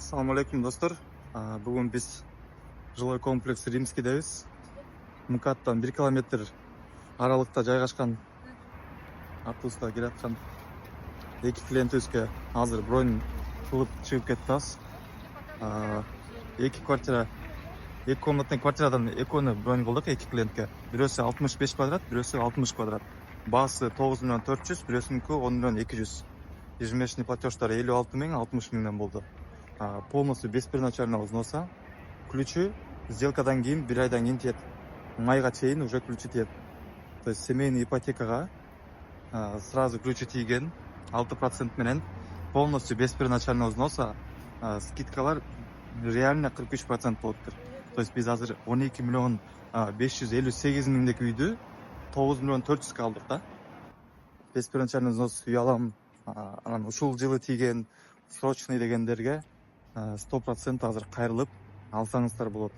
Assalamu alaikum достар. Бүгін біз жилой комплекс Римскийдебиз. МКАДтан 1 километр аралықта жайгашкан автобуста келаткан эки клиентибизге азыр бронь кылып чыгып кетебиз. Эки комнатный квартирадан экөөнү бронь кылдык эки клиентке. Бирөөсү 65 квадрат, бирөөсү 60 квадрат. Баасы 9 миллион 400, бирөөсүнүкү 10 миллион 200. Ежемесячный платеждар 56 миң 60 миңден болду. Полностью без первоначального взноса. Ключи сделкадан кийин 1 айдан кийин тиет. Майга чейин уже ключи тиет. То есть семейный ипотекага сразу ключи тийген 6% менен полностью без первоначального взноса скидкалар реально 43% болуптур. То есть биз азыр 12 миллион 558 миңдеки үйдү 9 миллион 400 алдык да. Без первоначальный взнос үй алам. Анан ушул жылы тийген срочный дегендерге 100% азыр кайрылып алсаңыздар болот.